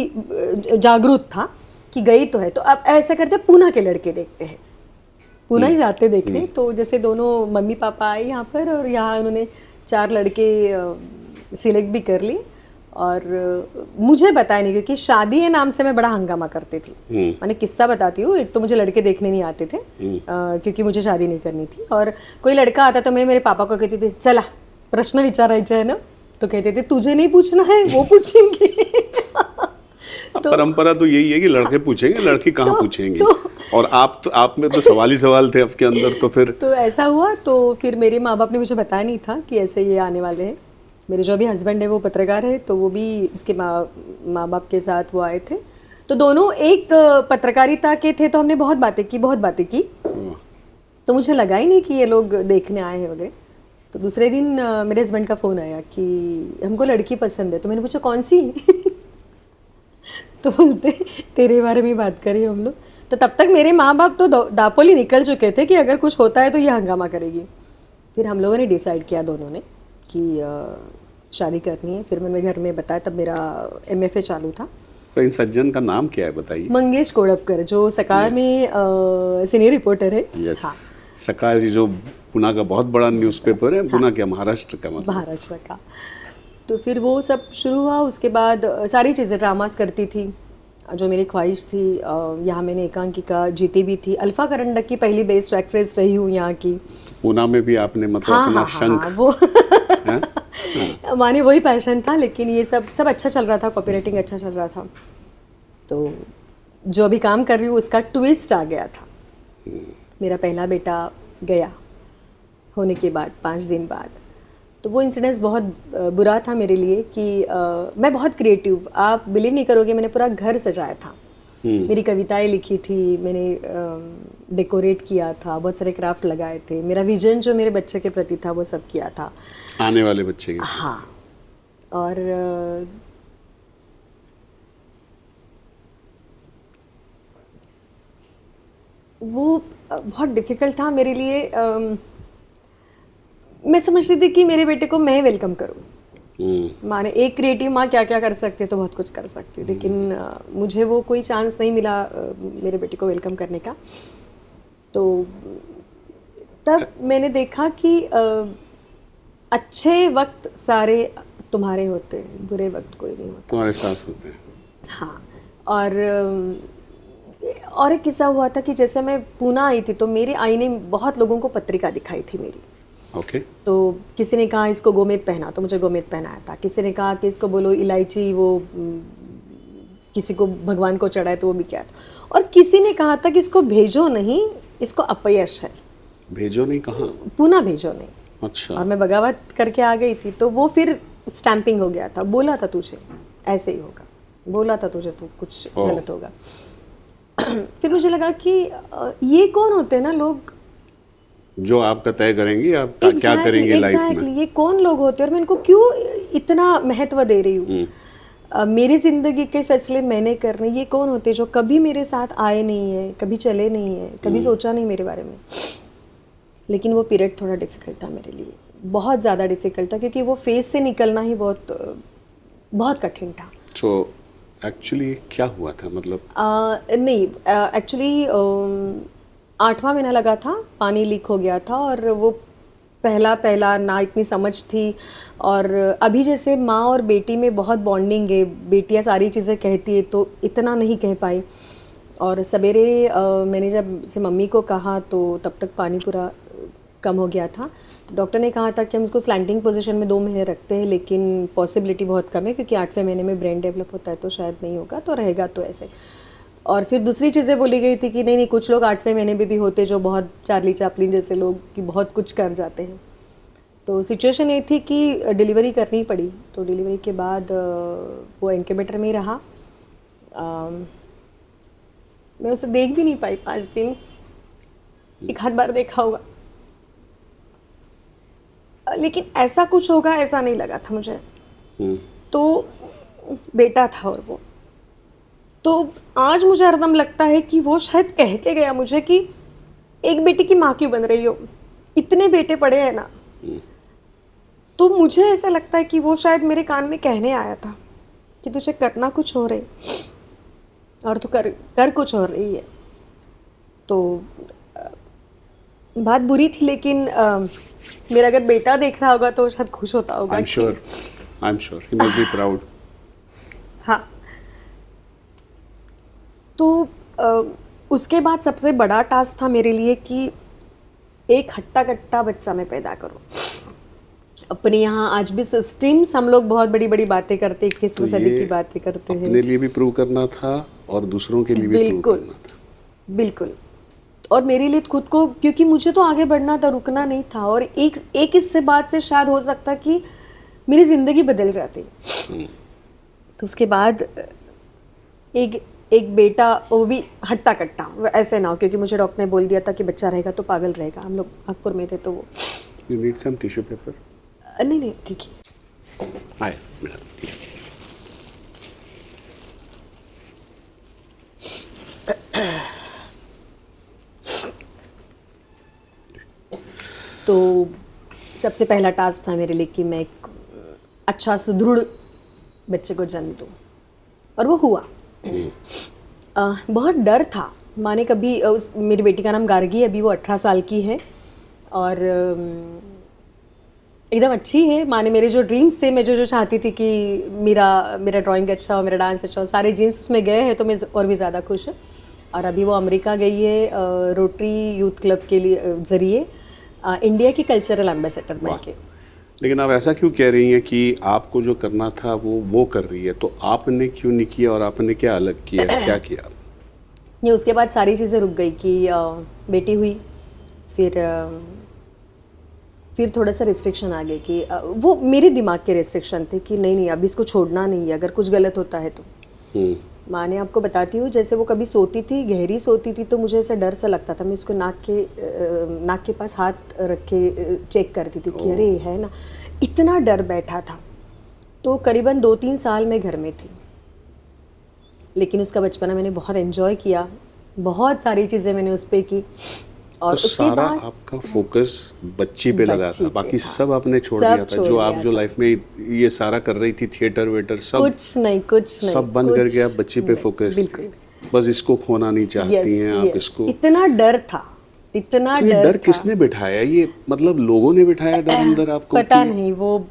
जागरूक था कि गई तो है, तो अब ऐसा करते हैं पूना के लड़के देखते हैं, पूना ही जाते देखने। तो जैसे दोनों मम्मी पापा आए यहाँ पर और यहाँ उन्होंने 4 लड़के सिलेक्ट भी कर लिए। और मुझे बताया नहीं, क्योंकि शादी है नाम से मैं बड़ा हंगामा करती थी। मैंने किस्सा बताती हूँ, एक तो मुझे लड़के देखने नहीं आते थे क्योंकि मुझे शादी नहीं करनी थी, और कोई लड़का आता तो मैं मेरे पापा को कहती थी चला प्रश्न विचारायचे है ना, तो कहते थे तुझे नहीं पूछना है वो पूछेंगे। अब परंपरा तो यही है कि लड़के पूछेंगे, लड़की कहाँ पूछेंगी। और आप में तो सवाल ही सवाल थे आपके अंदर, तो फिर तो ऐसा हुआ। तो फिर मेरे माँ बाप ने मुझे बताया नहीं था कि ऐसे ये आने वाले हैं। मेरे जो अभी हस्बैंड है वो पत्रकार है, तो वो भी उसके माँ बाप के साथ वो आए थे। तो दोनों एक पत्रकारिता के थे, तो हमने बहुत बातें की। तो मुझे लगा ही नहीं कि ये लोग देखने आए हैं वगैरह। तो दूसरे दिन मेरे हस्बैंड का फ़ोन आया कि हमको लड़की पसंद है। तो मैंने पूछा कौन सी? तो बोलते तेरे बारे में बात करें हम लोग। तो तब तक मेरे माँ बाप तो दापोली निकल चुके थे कि अगर कुछ होता है तो ये हंगामा करेगी। फिर हम लोगों ने डिसाइड किया दोनों ने कि शादी करनी है। फिर मैंने घर में बताया, तब मेरा MFA चालू था। तो इन सज्जन का नाम क्या है बताइए? मंगेश कोड़पकर, जो सकाळ में सीनियर रिपोर्टर है। यस, हाँ, सकाळ जी जो पुणे का बहुत बड़ा न्यूज़पेपर है। पुणे क्या, महाराष्ट्र का मतलब? महाराष्ट्र का। तो फिर वो सब शुरू हुआ। उसके बाद सारी चीज़ें ड्रामास करती थी जो मेरी ख्वाहिश थी। यहाँ मैंने एकांकिका जीती भी थी। अल्फा करंडक की पहली बेस्ट एक्ट्रेस रही हूँ यहाँ की। पुणे में भी आपने मतलब अपना शंख वो हैं? माने वही पैशन था, लेकिन ये सब अच्छा चल रहा था, कॉपीराइटिंग अच्छा चल रहा था। तो जो अभी काम कर रही हूँ उसका ट्विस्ट आ गया था। मेरा पहला बेटा गया होने के बाद 5 दिन बाद। तो वो इंसिडेंस बहुत बुरा था मेरे लिए कि मैं बहुत क्रिएटिव, आप बिलीव नहीं करोगे, मैंने पूरा घर सजाया था। मेरी कविताएं लिखी थी मैंने, डेकोरेट किया था, बहुत सारे क्राफ्ट लगाए थे। मेरा विजन जो मेरे बच्चे के प्रति था वो सब किया था, आने वाले बच्चे के। हाँ। और वो बहुत डिफ़िकल्ट था मेरे लिए। मैं समझती थी कि मेरे बेटे को मैं वेलकम करूँ। माने एक क्रिएटिव माँ क्या क्या कर सकती है, तो बहुत कुछ कर सकती है, लेकिन मुझे वो कोई चांस नहीं मिला मेरे बेटे को वेलकम करने का। तो तब मैंने देखा कि अच्छे वक्त सारे तुम्हारे होते हैं, बुरे वक्त कोई नहीं होता, तुम्हारे साथ होते हैं। हाँ। और एक किस्सा हुआ था कि जैसे मैं पूना आई थी, तो मेरे आई ने बहुत लोगों को पत्रिका दिखाई थी मेरी। ओके। तो किसी ने कहा इसको गोमेद पहना, तो मुझे गोमेद पहनाया था। किसी ने कहा कि इसको बोलो इलायची, वो किसी को भगवान को चढ़ाए, तो वो भी किया था। और किसी ने कहा था कि इसको भेजो नहीं, इसको अपयश है। भेजो नहीं कहाँ? पूना भेजो नहीं। अच्छा। और मैं बगावत करके आ गई थी, तो वो फिर स्टैंपिंग हो गया था। बोला था तुझे ऐसे ही होगा, बोला था तुझे तो कुछ गलत होगा। फिर मुझे लगा कि ये कौन होते हैं ना लोग जो आपका तय करेंगे आप क्या करेंगे लाइफ में। ये कौन लोग होते हैं और मैं इनको क्यों इतना महत्व दे रही हूँ। मेरी जिंदगी के फैसले मैंने करने, ये कौन होते हैं जो कभी मेरे साथ आए नहीं है, कभी चले नहीं है, कभी सोचा नहीं मेरे बारे में। लेकिन वो पीरियड थोड़ा डिफिकल्ट था मेरे लिए, बहुत ज़्यादा डिफिकल्ट था, क्योंकि वो फेज से निकलना ही बहुत कठिन था। तो एक्चुअली क्या हुआ था मतलब? नहीं, एक्चुअली 8वां महीना लगा था, पानी लीक हो गया था। और वो पहला ना इतनी समझ थी। और अभी जैसे माँ और बेटी में बहुत बॉन्डिंग है, बेटियाँ सारी चीज़ें कहती है, तो इतना नहीं कह पाई। और सवेरे मैंने जब से मम्मी को कहा तो तब तक पानी पूरा कम हो गया था। तो डॉक्टर ने कहा था कि हम उसको स्लैंटिंग पोजीशन में 2 महीने रखते हैं, लेकिन पॉसिबिलिटी बहुत कम है, क्योंकि 8वें महीने में ब्रेन डेवलप होता है, तो शायद नहीं होगा, तो रहेगा तो ऐसे। और फिर दूसरी चीज़ें बोली गई थी कि नहीं कुछ लोग 8वें महीने में भी होते, जो बहुत चार्ली चैपलिन जैसे लोग कि बहुत कुछ कर जाते हैं। तो सिचुएशन ये थी कि डिलीवरी करनी पड़ी। तो डिलीवरी के बाद वो इंक्यूबेटर में ही रहा। मैं उसे देख भी नहीं पाई 5 दिन, एक आध बार देखा होगा, लेकिन ऐसा कुछ होगा ऐसा नहीं लगा था मुझे। तो बेटा था, और वो तो आज मुझे हरदम लगता है कि वो शायद कह के गया मुझे कि एक बेटी की माँ क्यों बन रही हो, इतने बेटे पड़े हैं ना। तो मुझे ऐसा लगता है कि वो शायद मेरे कान में कहने आया था कि तुझे करना कुछ हो रही और तू कर कुछ हो रही है। तो बात बुरी थी, लेकिन मेरा अगर बेटा देख रहा होगा तो वो शायद खुश होता होगा। I am sure he must be proud. हाँ, तो उसके बाद सबसे बड़ा टास्क था मेरे लिए कि एक हट्टा कट्टा बच्चा मैं पैदा करूं। अपने यहाँ आज भी सिस्टम्स, हम लोग बहुत बड़ी बड़ी बातें करते, 21वीं सदी की बातें करते हैं। अपने लिए भी प्रूव करना था और दूसरों के लिए भी प्रूव करना था। बिल्कुल। और मेरे लिए खुद को, क्योंकि मुझे तो आगे बढ़ना था, रुकना नहीं था। और एक इससे बात से शायद हो सकता कि मेरी ज़िंदगी बदल जाती। तो उसके बाद एक बेटा, वो भी हट्टा कट्टा, ऐसे ना हो, क्योंकि मुझे डॉक्टर ने बोल दिया था कि बच्चा रहेगा तो पागल रहेगा। हम लोग नागपुर में थे तो वो you need some tissue paper. नहीं ठीक है। आए मैडम। तो सबसे पहला टास्क था मेरे लिए कि मैं एक अच्छा सुदृढ़ बच्चे को जन्म दूँ, और वो हुआ। बहुत डर था। माँ ने कभी मेरी बेटी का नाम गार्गी है, अभी वो 18 साल की है और एकदम अच्छी है। माँ ने मेरे जो ड्रीम्स थे, मैं जो चाहती थी कि मेरा ड्राइंग अच्छा हो, मेरा डांस अच्छा हो, सारे जीन्स उसमें गए हैं, तो मैं और भी ज़्यादा खुश हूँ। और अभी वो अमेरिका गई है रोटरी यूथ क्लब के लिए ज़रिए इंडिया की कल्चरल एम्बेसडर बन के। लेकिन आप ऐसा क्यों कह रही हैं कि आपको जो करना था वो कर रही है, तो आपने क्यों नहीं किया और आपने क्या अलग किया, क्या किया? ये उसके बाद सारी चीज़ें रुक गई कि बेटी हुई, फिर थोड़ा सा रिस्ट्रिक्शन आ गई कि वो मेरे दिमाग के रिस्ट्रिक्शन थे कि नहीं अभी इसको छोड़ना नहीं है, अगर कुछ गलत होता है तो। माँ ने, आपको बताती हूँ, जैसे वो कभी सोती थी, गहरी सोती थी, तो मुझे ऐसा डर सा लगता था। मैं इसको नाक के पास हाथ रख के चेक करती थी कि अरे है ना, इतना डर बैठा था। तो करीबन 2-3 साल मैं घर में थी, लेकिन उसका बचपना मैंने बहुत एंजॉय किया, बहुत सारी चीज़ें मैंने उस पर की। और तो उसके सारा बाद आपका फोकस बच्ची पे लगा था, बाकी सब आपने छोड़ दिया था। जो आप जो लाइफ में ये सारा कर रही थी, थिएटर वेटर सब कुछ नहीं सब बंद करके आप बच्ची पे फोकस, बस इसको खोना नहीं चाहती हैं आप इसको। इतना डर था, इतना तो डर किसने बिठाया? ये मतलब लोगों ने बिठाया डर अंदर आपको? पता नहीं, वो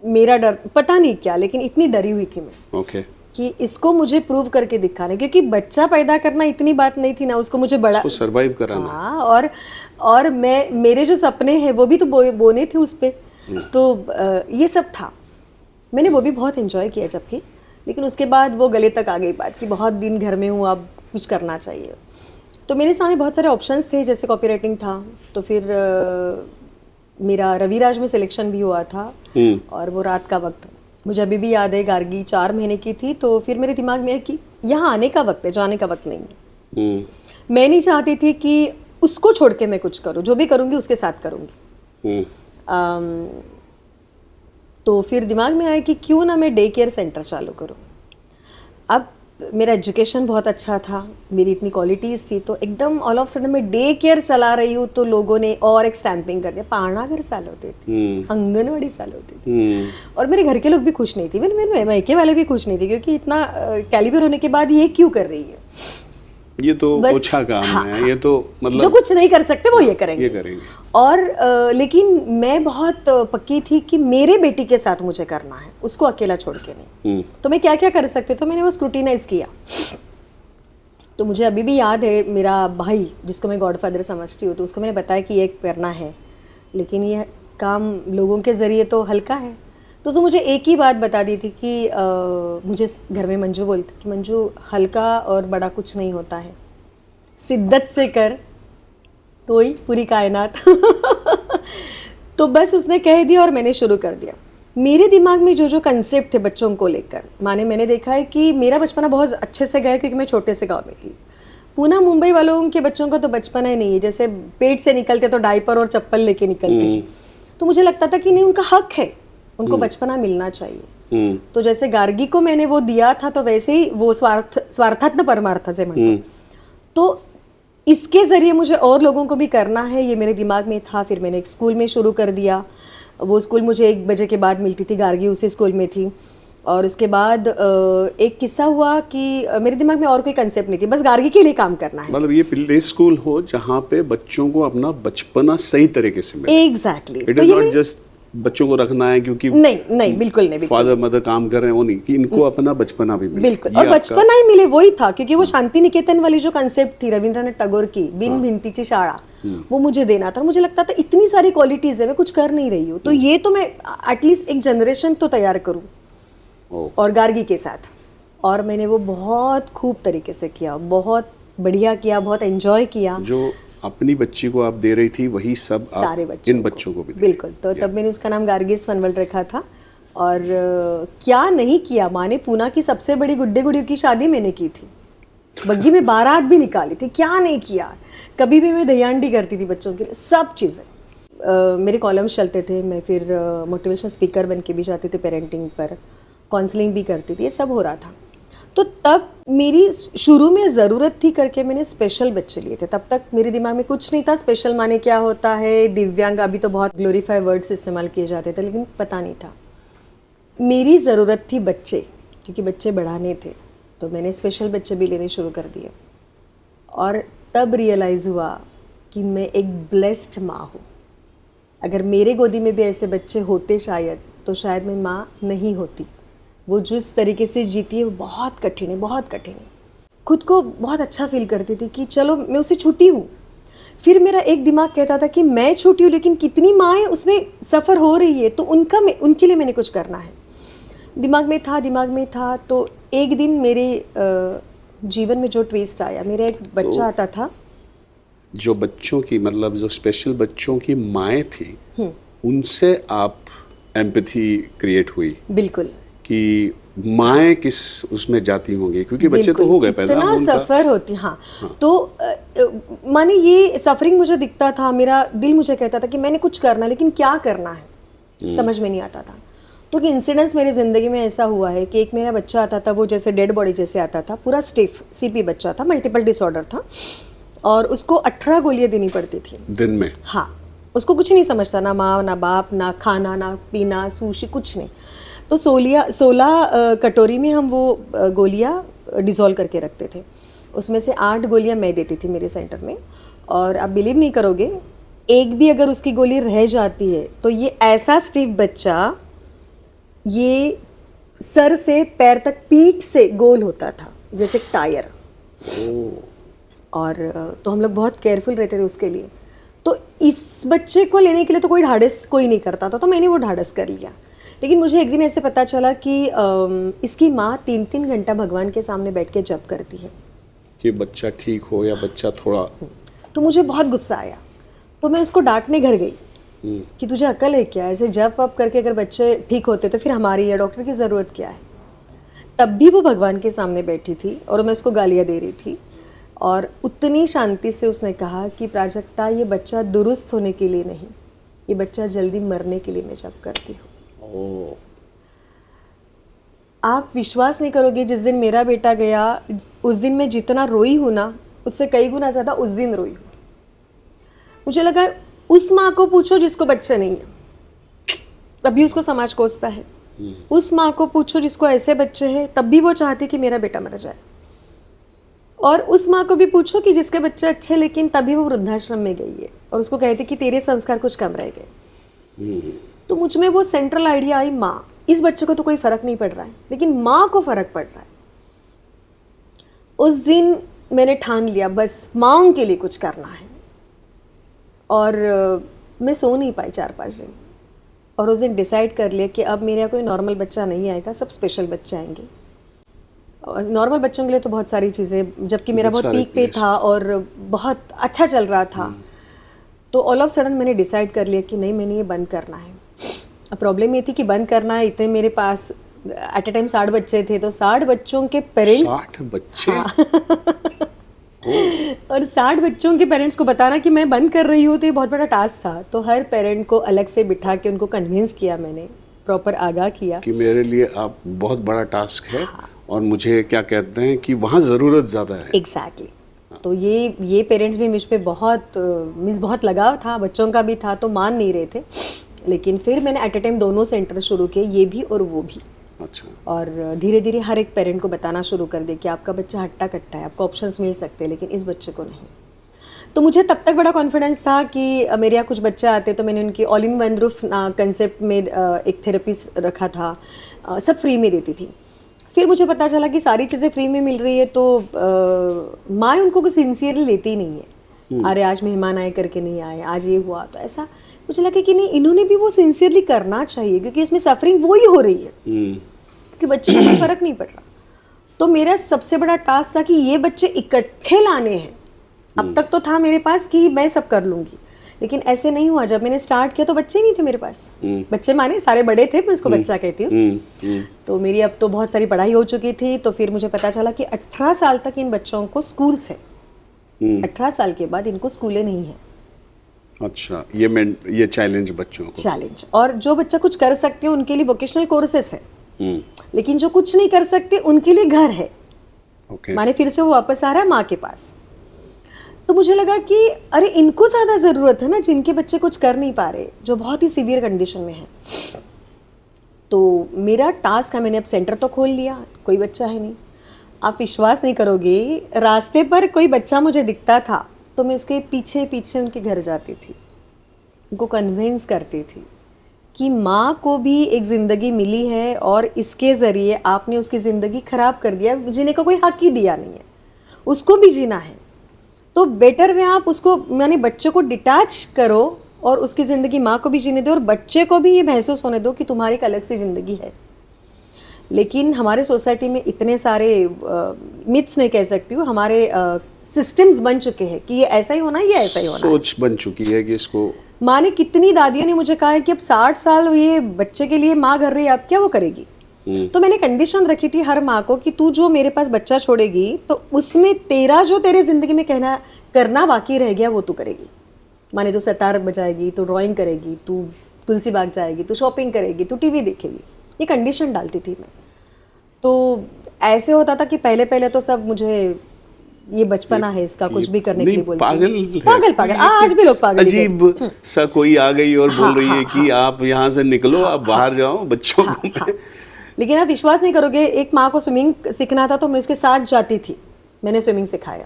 मेरा डर पता नहीं क्या, लेकिन इतनी डरी हुई थी मैं। ओके। कि इसको मुझे प्रूव करके दिखाना, क्योंकि बच्चा पैदा करना इतनी बात नहीं थी ना, उसको मुझे बड़ा सरवाइव कराना। हाँ, और मेरे जो सपने हैं वो भी तो बोने थे उस पे। तो ये सब था, मैंने वो भी बहुत एंजॉय किया जबकि। लेकिन उसके बाद वो गले तक आ गई बात कि बहुत दिन घर में हूँ, अब कुछ करना चाहिए। तो मेरे सामने बहुत सारे ऑप्शंस थे, जैसे कॉपी राइटिंग था, तो फिर मेरा रविराज में सिलेक्शन भी हुआ था। और वो रात का वक्त मुझे अभी भी याद है, गार्गी 4 महीने की थी। तो फिर मेरे दिमाग में है कि यहाँ आने का वक्त है, जाने का वक्त नहीं है। मैं नहीं चाहती थी कि उसको छोड़ के मैं कुछ करूँ, जो भी करूँगी उसके साथ करूँगी। तो फिर दिमाग में आया कि क्यों ना मैं डे केयर सेंटर चालू करूँ। अब मेरा एजुकेशन बहुत अच्छा था, मेरी इतनी क्वालिटीज़ थी, तो एकदम ऑल ऑफ सडन मैं डे केयर चला रही हूँ, तो लोगों ने और एक स्टैंपिंग कर दिया। पारना घर चालू होती थी, आंगनवाड़ी चालू होती थी, और मेरे घर के लोग भी खुश नहीं थे, मेरे मायके वाले भी खुश नहीं थे, क्योंकि इतना कैलिबर होने के बाद ये क्यों कर रही है, ये तो अच्छा काम है। ये तो मतलब जो कुछ नहीं कर सकते वो ये करेंगे। और लेकिन मैं बहुत पक्की थी कि मेरे बेटी के साथ मुझे करना है, उसको अकेला छोड़ के नहीं। तो मैं क्या क्या कर सकती, तो मैंने वो स्क्रूटिनाइज किया। तो मुझे अभी भी याद है, मेरा भाई जिसको मैं गॉडफादर समझती हूँ, तो उसको मैंने बताया कि ये करना है, लेकिन ये काम लोगों के ज़रिए तो हल्का है। तो उसने मुझे एक ही बात बता दी थी कि मुझे घर में मंजू बोलती कि मंजू, हल्का और बड़ा कुछ नहीं होता है, शिद्दत से कर तो ही पूरी कायनात। तो बस उसने कह दिया और मैंने शुरू कर दिया। मेरे दिमाग में जो कंसेप्ट थे बच्चों को लेकर, मैंने देखा है कि मेरा बचपना बहुत अच्छे से गया, क्योंकि मैं छोटे से गाँव में थी। पूना मुंबई वालों के बच्चों का तो बचपना ही नहीं है, जैसे पेट से निकलते तो डायपर और चप्पल लेके निकलते। तो मुझे लगता था कि नहीं, उनका हक है, उनको बचपना मिलना चाहिए। तो जैसे गार्गी को मैंने वो दिया था, तो वैसे ही वो स्वार्थात्म परमार्थ से तो इसके ज़रिए मुझे और लोगों को भी करना है, ये मेरे दिमाग में था। फिर मैंने एक स्कूल में शुरू कर दिया। वो स्कूल मुझे 1 बजे के बाद मिलती थी, गार्गी उसी स्कूल में थी। और उसके बाद एक किस्सा हुआ कि मेरे दिमाग में और कोई कंसेप्ट नहीं थी, बस गार्गी के लिए काम करना है। मतलब ये प्ले स्कूल हो जहाँ पे बच्चों को अपना बचपना सही तरीके से मिले। Exactly. It is not just बच्चों को रखना है क्योंकि नहीं बिल्कुल नहीं, फादर मदर काम कर रहे हैं, वो नहीं, कि इनको अपना बचपना भी मिले। बिल्कुल। और बचपना ही मिले वही था, क्योंकि वो शांति निकेतन वाली जो कंसेप्ट थी रविंद्रनाथ टैगोर की, बिन भिंतीची शाळा, वो मुझे देना था। मुझे लगता था इतनी सारी क्वालिटीज है, मैं कुछ कर नहीं रही हूँ, तो ये तो मैं एटलीस्ट एक जनरेशन तो तैयार करूँ, और गार्गी के साथ। और मैंने वो बहुत खूब तरीके से किया, बहुत बढ़िया किया, बहुत एंजॉय किया। जो अपनी बच्ची को आप दे रही थी वही सब सारे आप इन बच्चों को भी दे। बिल्कुल। तो तब मैंने उसका नाम गार्गीज फनवर्ल्ड रखा था। और क्या नहीं किया, माँ ने पूना की सबसे बड़ी गुड्डे गुड़ियों की शादी मैंने की थी, बग्गी में बारात भी निकाली थी, क्या नहीं किया। कभी भी मैं दहियांडी करती थी बच्चों के लिए, सब चीज़ें। मेरे कॉलम्स चलते थे, मैं फिर मोटिवेशनल स्पीकर बन के भी जाती थी, पेरेंटिंग पर काउंसलिंग भी करती थी, ये सब हो रहा था। तो तब मेरी शुरू में ज़रूरत थी करके मैंने स्पेशल बच्चे लिए थे। तब तक मेरे दिमाग में कुछ नहीं था, स्पेशल माने क्या होता है, दिव्यांग, अभी तो बहुत ग्लोरीफाई वर्ड्स इस्तेमाल किए जाते थे, लेकिन पता नहीं था। मेरी ज़रूरत थी बच्चे, क्योंकि बच्चे बढ़ाने थे, तो मैंने स्पेशल बच्चे भी लेने शुरू कर दिए। और तब रियलाइज़ हुआ कि मैं एक ब्लेस्ड माँ हूँ। अगर मेरे गोदी में भी ऐसे बच्चे होते शायद, तो शायद मैं माँ नहीं होती। वो जिस तरीके से जीती है वो बहुत कठिन है, बहुत कठिन है। खुद को बहुत अच्छा फील करती थी कि चलो मैं उससे छूटी हूँ। फिर मेरा एक दिमाग कहता था कि मैं छूटी हूँ, लेकिन कितनी माएँ उसमें सफ़र हो रही है, तो उनके लिए मैंने कुछ करना है। दिमाग में था। तो एक दिन मेरे जीवन में जो ट्विस्ट आया, मेरा एक बच्चा आता था। जो बच्चों की, मतलब जो स्पेशल बच्चों की माएँ थी, उनसे आप एम्पैथी क्रिएट हुई। बिल्कुल। कि माएँ किस उसमें जाती होंगी, क्योंकि बच्चे तो हो गए पैदा, इतना सफ़र होती। हाँ। तो माने ये सफरिंग मुझे दिखता था, मेरा दिल मुझे कहता था कि मैंने कुछ करना, लेकिन क्या करना है समझ में नहीं आता था। तो कि इंसिडेंट्स मेरी ज़िंदगी में ऐसा हुआ है कि एक मेरा बच्चा आता था, वो जैसे डेड बॉडी जैसे आता था, पूरा स्टिफ सीपी बच्चा था, मल्टीपल डिसऑर्डर था, और उसको 18 गोलियाँ देनी पड़ती थी दिन में। हाँ। उसको कुछ नहीं समझता, ना माँ ना बाप, ना खाना ना पीना, सुशी, कुछ नहीं। तो 16 कटोरी में हम वो गोलियाँ डिज़ोल्व करके रखते थे। उसमें से 8 गोलियाँ मैं देती थी मेरे सेंटर में। और आप बिलीव नहीं करोगे, एक भी अगर उसकी गोली रह जाती है तो ये ऐसा स्टिफ बच्चा, ये सर से पैर तक पीठ से गोल होता था जैसे टायर। और तो हम लोग बहुत केयरफुल रहते थे उसके लिए। तो इस बच्चे को लेने के लिए तो कोई ढाढ़स कोई नहीं करता था, तो मैंने वो ढाढ़स कर लिया। लेकिन मुझे एक दिन ऐसे पता चला कि इसकी माँ 3-3 घंटा भगवान के सामने बैठ के जप करती है कि बच्चा ठीक हो या बच्चा थोड़ा। तो मुझे बहुत गुस्सा आया, तो मैं उसको डांटने घर गई कि तुझे अक्ल है क्या, ऐसे जप वप करके अगर बच्चे ठीक होते तो फिर हमारी या डॉक्टर की ज़रूरत क्या है। तब भी वो भगवान के सामने बैठी थी और मैं उसको गालियाँ दे रही थी। और उतनी शांति से उसने कहा कि प्राजक्ता, ये बच्चा दुरुस्त होने के लिए नहीं, ये बच्चा जल्दी मरने के लिए मैं जप करती हूँ। आप विश्वास नहीं करोगे, जिस दिन मेरा बेटा गया, उस दिन मैं जितना रोई हूँ ना, उससे कई गुना ज़्यादा उस दिन रोई हूँ। मुझे लगा उस माँ को पूछो जिसको बच्चा नहीं है, तब भी उसको समाज कोसता है। उस माँ को पूछो जिसको ऐसे बच्चे हैं, तब भी वो चाहती कि मेरा बेटा मर जाए। और उस माँ को भी पूछो कि जिसके बच्चे अच्छे, लेकिन तभी वो वृद्धाश्रम में गई है और उसको कहती कि तेरे संस्कार कुछ कम रह गए। तो मुझ में वो सेंट्रल आइडिया आई, माँ, इस बच्चे को तो कोई फ़र्क नहीं पड़ रहा है, लेकिन माँ को फ़र्क पड़ रहा है। उस दिन मैंने ठान लिया बस माँओं के लिए कुछ करना है। और मैं सो नहीं पाई 4-5 दिन। और उस दिन डिसाइड कर लिया कि अब मेरे यहाँ कोई नॉर्मल बच्चा नहीं आएगा, सब स्पेशल बच्चे आएंगे। और नॉर्मल बच्चों के लिए तो बहुत सारी चीज़ें, जबकि मेरा बहुत पीक पे था और बहुत अच्छा चल रहा था, तो ऑल ऑफ सडन मैंने डिसाइड कर लिया कि नहीं, मैंने ये बंद करना है। अब प्रॉब्लम ये थी कि बंद करना है, इतने मेरे पास एट ए टाइम 60 बच्चे थे, तो 60 बच्चों के पेरेंट्स, 60 बच्चे। हाँ। और 60 बच्चों के पेरेंट्स को बताना कि मैं बंद कर रही हूँ, तो ये बहुत बड़ा टास्क था। तो हर पेरेंट को अलग से बिठा के उनको कन्विंस किया, मैंने प्रॉपर आगाह किया कि मेरे लिए आप बहुत बड़ा टास्क है। हाँ। और मुझे क्या कहते हैं कि वहाँ ज़रूरत ज़्यादा है। एग्जैक्टली। तो ये पेरेंट्स भी मुझ पे बहुत लगाव था, बच्चों का भी था, तो मान नहीं रहे थे। लेकिन फिर मैंने एट ए टाइम दोनों सेंटर शुरू किए, ये भी और वो भी। अच्छा। और धीरे धीरे हर एक पेरेंट को बताना शुरू कर दिया कि आपका बच्चा हट्टा कट्टा है, आपको ऑप्शंस मिल सकते हैं, लेकिन इस बच्चे को नहीं। तो मुझे तब तक बड़ा कॉन्फिडेंस था कि मेरे यहाँ कुछ बच्चे आते तो मैंने उनकी all in one roof concept में एक थेरेपिस्ट रखा था, सब फ्री में देती थी। फिर मुझे पता चला कि सारी चीज़ें फ्री में मिल रही है तो माँ उनको कुछ सिंसियरली लेती ही नहीं है। अरे आज मेहमान आए करके नहीं आए, आज ये हुआ, तो ऐसा मुझे लगा कि नहीं, इन्होंने भी वो सिंसियरली करना चाहिए, क्योंकि इसमें सफरिंग वो ही हो रही है, क्योंकि बच्चे को कोई फर्क नहीं पड़ रहा। तो मेरा सबसे बड़ा टास्क था कि ये बच्चे इकट्ठे लाने हैं। अब तक तो था मेरे पास कि मैं सब कर लूंगी, लेकिन ऐसे नहीं हुआ। जब मैंने स्टार्ट किया तो बच्चे नहीं थे मेरे पास। बच्चे माने सारे बड़े थे, मैं उसको बच्चा कहती हूँ। तो मेरी अब तो बहुत सारी पढ़ाई हो चुकी थी, तो फिर मुझे पता चला कि 18 साल तक इन बच्चों को स्कूल्स है। 18 साल के बाद इनको स्कूलें नहीं है। अच्छा, ये चैलेंज बच्चों को, चैलेंज। और जो बच्चा कुछ कर सकते हैं उनके लिए वोकेशनल कोर्सेस है, लेकिन जो कुछ नहीं कर सकते उनके लिए घर है। माने फिर से वो वापस आ रहा है माँ के पास। तो मुझे लगा कि अरे इनको ज़्यादा ज़रूरत है ना, जिनके बच्चे कुछ कर नहीं पा रहे, जो बहुत ही सीवियर कंडीशन में है। तो मेरा टास्क है, मैंने अब सेंटर तो खोल लिया, कोई बच्चा है नहीं। आप विश्वास नहीं करोगे, रास्ते पर कोई बच्चा मुझे दिखता था तो मैं उसके पीछे पीछे उनके घर जाती थी, उनको कन्विंस करती थी कि माँ को भी एक ज़िंदगी मिली है और इसके ज़रिए आपने उसकी ज़िंदगी ख़राब कर दिया, जीने का कोई हक ही दिया नहीं है, उसको भी जीना है। तो बेटर में आप उसको, यानी बच्चे को डिटैच करो और उसकी ज़िंदगी माँ को भी जीने दो और बच्चे को भी ये महसूस होने दो कि तुम्हारी एक अलग सी ज़िंदगी है। लेकिन हमारे सोसाइटी में इतने सारे मिथ्स नहीं कह सकती हूँ, हमारे सिस्टम्स बन चुके हैं कि ये ऐसा ही होना है, ये ऐसा ही होना है। सोच बन चुकी है कि इसको, माँ ने, कितनी दादियों ने मुझे कहा है कि अब 60 साल ये बच्चे के लिए माँ कर रही है, अब क्या वो करेगी। तो मैंने कंडीशन रखी थी हर माँ को कि तू जो मेरे पास बच्चा छोड़ेगी तो उसमें तेरा जो तेरे जिंदगी में करना बाकी रह गया वो तू करेगी। माने तू सितार बजाएगी, तू ड्राइंग करेगी, तू तुलसी बाग जाएगी, तू शॉपिंग करेगी, तू टीवी देखेगी, ये कंडीशन डालती थी मैं। तो ऐसे होता था कि पहले तो सब मुझे ये बचपना है इसका, कुछ भी करने के लिए बोलते पागल आज भी लोग पागल। अजीब सा कोई आ गई और बोल रही है कि आप यहाँ से निकलो, आप बाहर जाओ बच्चों को। लेकिन आप विश्वास नहीं करोगे, एक माँ को स्विमिंग सीखना था तो मैं उसके साथ जाती थी, मैंने स्विमिंग सिखाया,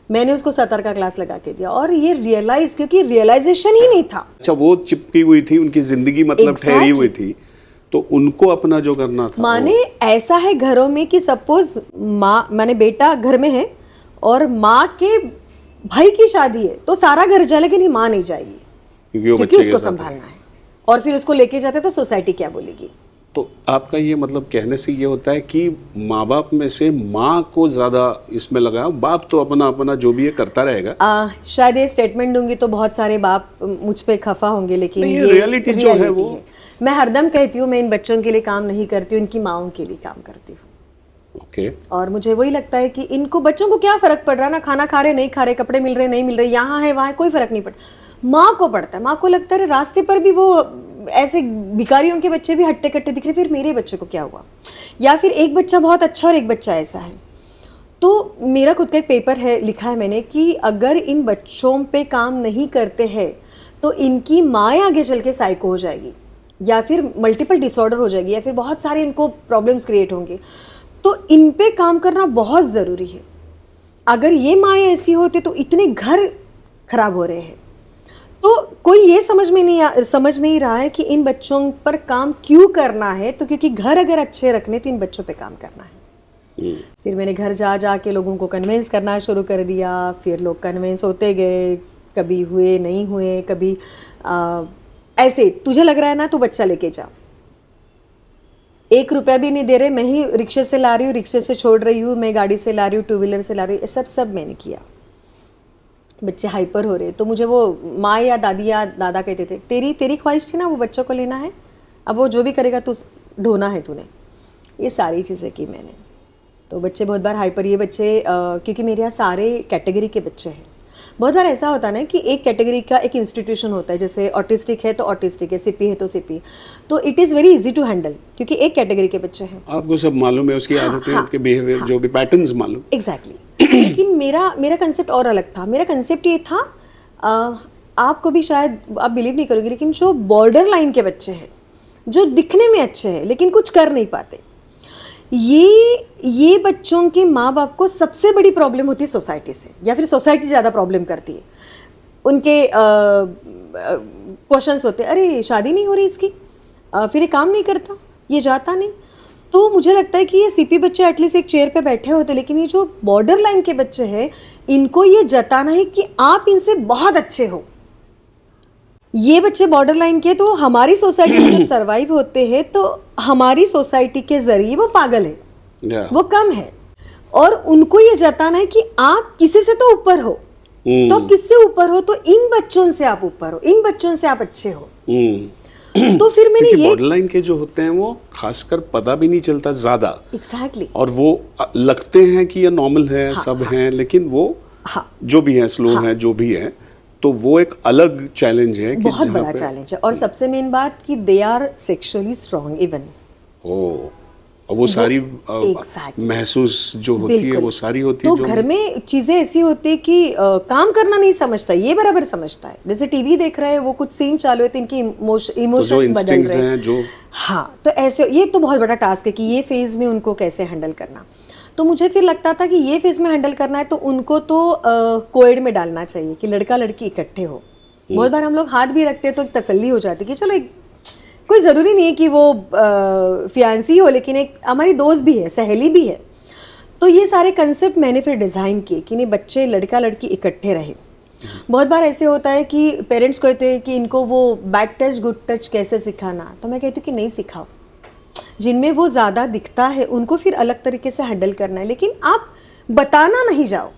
मैंने उसको सतर का क्लास लगा के दिया। और ये रियलाइज, क्योंकि रियलाइजेशन ही नहीं था। अच्छा, वो चिपकी हुई थी, उनकी जिंदगी मतलब ठहरी हुई थी, तो उनको अपना जो करना था। माने ऐसा है घरों में कि सपोज माँ, माने बेटा घर में है और माँ के भाई की शादी है तो सारा घर जाए, लेकिन ये माँ नहीं जाएगी क्योंकि उसको संभालना है। और फिर उसको लेके जाते तो सोसाइटी क्या बोलेगी। तो आपका ये मतलब कहने से ये होता है कि माँ बाप में से माँ को ज्यादा इसमें लगाओ, बाप तो अपना अपना जो भी है करता रहेगा। शायद ये स्टेटमेंट दूंगी तो बहुत सारे बाप मुझ पे खफा होंगे, लेकिन ये रियलिटी जो है वो है। मैं हरदम कहती हूँ मैं इन बच्चों के लिए काम नहीं करती हूँ, इनकी माँओं के लिए काम करती हूँ। और मुझे वही लगता है कि इनको, बच्चों को क्या फर्क पड़ रहा है ना, खाना खा रहे नहीं खा रहे, कपड़े मिल रहे नहीं मिल रहे, यहाँ है वहाँ है, कोई फर्क नहीं पड़ता। माँ को पड़ता है, माँ को लगता है रास्ते पर भी वो ऐसे भिखारियों के बच्चे भी हट्टे कट्टे दिख रहे, फिर मेरे बच्चे को क्या हुआ। या फिर एक बच्चा बहुत अच्छा और एक बच्चा ऐसा है। तो मेरा खुद का एक पेपर है, लिखा है मैंने कि अगर इन बच्चों पे काम नहीं करते हैं तो इनकी माँ आगे चल के साइको हो जाएगी, या फिर मल्टीपल डिसऑर्डर हो जाएगी, या फिर बहुत सारे इनको प्रॉब्लम्स क्रिएट होंगे। तो इन पे काम करना बहुत ज़रूरी है। अगर ये माएँ ऐसी होती तो इतने घर खराब हो रहे हैं। तो कोई ये समझ नहीं रहा है कि इन बच्चों पर काम क्यों करना है। तो क्योंकि घर अगर अच्छे रखने तो इन बच्चों पे काम करना है। फिर मैंने घर जा के लोगों को कन्विंस करना शुरू कर दिया। फिर लोग कन्विंस होते गए, कभी हुए नहीं हुए, कभी ऐसे तुझे लग रहा है ना, तू बच्चा लेके जा, 1 रुपया भी नहीं दे रहे, मैं ही रिक्शे से ला रही हूँ, रिक्शे से छोड़ रही हूँ, मैं गाड़ी से ला रही हूँ, 2 व्हीलर से ला रही हूँ, सब मैंने किया। बच्चे हाइपर हो रहे तो मुझे वो माँ या दादी या दादा कहते थे, तेरी ख्वाहिश थी ना वो बच्चों को लेना है, अब वो जो भी करेगा तू ढोना है तूने। ये सारी चीज़ें की मैंने। तो बच्चे बहुत बार हाइपर, ये बच्चे क्योंकि मेरे यहाँ सारे कैटेगरी के बच्चे हैं। बहुत बार ऐसा होता है ना कि एक कैटेगरी का एक इंस्टीट्यूशन होता है, जैसे ऑटिस्टिक है तो ऑटिस्टिक है, सीपी है तो सीपी, तो it is very easy to handle क्योंकि एक कैटेगरी के बच्चे हैं। आपको सब मालूम है, उसकी आदतें, उसके बिहेवियर, जो भी पैटर्न्स मालूम। एग्जैक्टली। लेकिन मेरा कंसेप्ट और अलग था। मेरा कंसेप्ट ये था, आपको भी शायद आप बिलीव नहीं करोगे, लेकिन जो बॉर्डर लाइन के बच्चे हैं, जो दिखने में अच्छे हैं लेकिन कुछ कर नहीं पाते, ये बच्चों के माँ बाप को सबसे बड़ी प्रॉब्लम होती है सोसाइटी से, या फिर सोसाइटी ज़्यादा प्रॉब्लम करती है। उनके क्वेश्चंस होते हैं, अरे शादी नहीं हो रही इसकी, फिर ये काम नहीं करता, ये जाता नहीं। तो मुझे लगता है कि ये सीपी बच्चे एटलीस्ट एक चेयर पे बैठे होते, लेकिन ये जो बॉर्डर लाइन के बच्चे हैं, इनको ये जताना है कि आप इनसे बहुत अच्छे हो। ये बच्चे बॉर्डर लाइन के, तो हमारी सोसाइटी में जब सर्वाइव होते हैं तो हमारी सोसाइटी के जरिए वो पागल है, वो कम है, और उनको ये जताना है कि आप किसी से तो ऊपर हो। तो आप किससे ऊपर हो? तो इन बच्चों से आप ऊपर हो, इन बच्चों से आप अच्छे हो। तो फिर मैंने ये बॉर्डर लाइन के जो होते हैं वो खासकर पता भी नहीं चलता ज्यादा, एग्जैक्टली, और वो लगते हैं कि ये नॉर्मल है, सब हैं, लेकिन वो जो भी है स्लो है, जो भी है, तो वो एक अलग चैलेंज है कि बहुत बड़ा चैलेंज है। और सबसे मेन बात कि they are sexually strong even. और वो सारी exactly. महसूस जो होती है वो सारी होती है। तो जो घर में चीजें ऐसी होती है कि काम करना नहीं समझता, ये बराबर समझता है। जैसे टीवी देख रहे हैं, वो कुछ सीन चालू है तो इनकी इमोशंस बदल रहे हैं जो, हाँ, तो ऐसे ये तो बहुत बड़ा टास्क है कि ये फेज में उनको कैसे हैंडल करना। तो मुझे फिर लगता था कि ये फेज में हैंडल करना है तो उनको तो कोएड में डालना चाहिए कि लड़का लड़की इकट्ठे हो। बहुत बार हम लोग हाथ भी रखते हैं तो एक तसल्ली हो जाती है कि चलो, कोई ज़रूरी नहीं है कि वो फियांसी हो, लेकिन एक हमारी दोस्त भी है, सहेली भी है। तो ये सारे कंसेप्ट मैंने फिर डिज़ाइन किए कि नहीं, बच्चे लड़का लड़की इकट्ठे रहे। बहुत बार ऐसे होता है कि पेरेंट्स कहते हैं कि इनको वो बैड टच गुड टच कैसे सिखाना, तो मैं कहती हूँ कि नहीं सिखाओ। जिनमें वो ज़्यादा दिखता है उनको फिर अलग तरीके से हैंडल करना है, लेकिन आप बताना नहीं जाओ।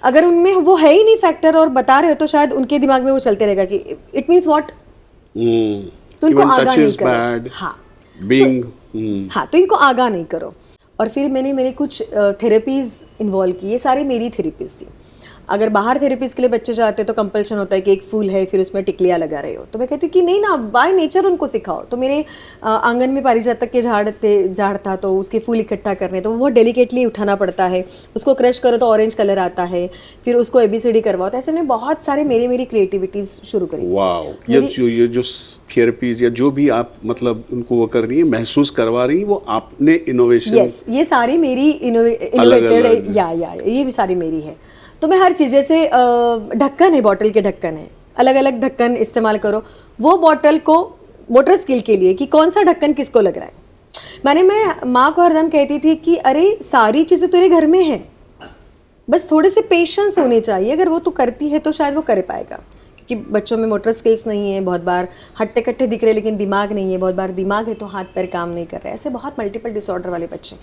अगर उनमें वो है ही नहीं फैक्टर और बता रहे हो तो शायद उनके दिमाग में वो चलते रहेगा कि इट मीन्स व्हाट, तो इनको आगा नहीं करो। हाँ, तो इनको आगा नहीं करो। और फिर मैंने कुछ थेरेपीज इन्वॉल्व की। ये सारी मेरी थेरेपीज थी। अगर बाहर थेरेपीज के लिए बच्चे जाते तो कंपल्शन होता है कि एक फूल है फिर उसमें टिकलियाँ लगा रहे हो, तो मैं कहती हूँ कि नहीं ना, बाय नेचर उनको सिखाओ। तो मेरे आंगन में पारिजातक के झाड़ था, तो उसके फूल इकट्ठा करने, तो वो डेलिकेटली उठाना पड़ता है, उसको क्रश करो तो ऑरेंज कलर आता है, फिर उसको ABCD करवाओ। तो ऐसे मैंने बहुत सारे मेरी क्रिएटिविटीज शुरू करी। वाओ, ये जो थेरेपीज या जो भी आप मतलब उनको वो कर रही है, महसूस करवा रही है, वो आपने इनोवेशन, यस, ये सारी मेरी इनोवेटेड है, या ये भी सारी मेरी है। तो मैं हर चीज़, जैसे ढक्कन है, बॉटल के ढक्कन है, अलग अलग ढक्कन इस्तेमाल करो। वो बॉटल को मोटर स्किल के लिए कि कौन सा ढक्कन किसको लग रहा है। मैं माँ को हरदम कहती थी कि अरे सारी चीज़ें तेरे घर में हैं, बस थोड़े से पेशेंस होने चाहिए। अगर वो तू करती है तो शायद वो कर पाएगा, क्योंकि बच्चों में मोटर स्किल्स नहीं है। बहुत बार हट्टे कट्टे दिख रहे लेकिन दिमाग नहीं है, बहुत बार दिमाग है तो हाथ पैर काम नहीं कर रहे। ऐसे बहुत मल्टीपल डिसऑर्डर वाले बच्चे।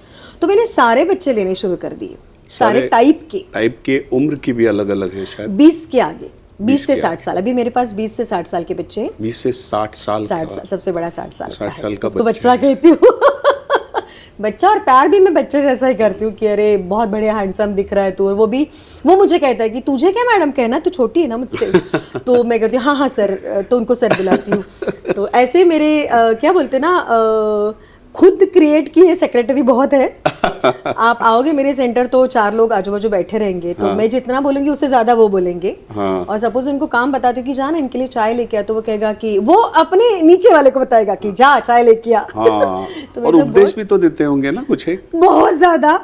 तो मैंने सारे बच्चे लेने शुरू कर दिए, सारे टाइप के। उम्र की भी अलग अलग है शायद, 20 के आगे, 20 से 60 साल। अभी मेरे पास 20 से 60 साल के बच्चे हैं। 20 से 60 साल, 60 साल सबसे बड़ा 60 साल का उसको बच्चा कहती हूँ। बच्चा, और प्यार भी मैं बच्चे जैसा ही करती हूँ कि अरे बहुत बढ़िया हैंडसम दिख रहा है तू। और वो मुझे कहता है कि तुझे क्या मैडम कहना, तू छोटी है ना मुझसे। तो मैं कहती हूँ हाँ सर, तो उनको सर बुलाती हूँ। तो ऐसे मेरे क्या बोलते ना, खुद क्रिएट की है सेक्रेटरी बहुत है। आप आओगे मेरे सेंटर तो 4 लोग आजू बाजू बैठे रहेंगे, तो मैं जितना बोलूंगी उससे ज्यादा वो बोलेंगे। और सपोज उनको काम बताती हूँ कि जा ना इनके लिए चाय लेके आ, तो वो कहेगा कि वो अपने नीचे वाले को बताएगा कि जा चाय लेके आ। तो और उपदेश भी तो देते होंगे ना कुछ एक, बहुत ज्यादा।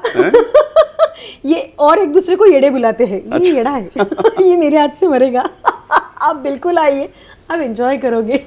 ये और एक दूसरे को येड़े बुलाते हैं, ये येड़ा है, ये मेरे हाथ से मरेगा। आप बिल्कुल आइए, आप एंजॉय करोगे।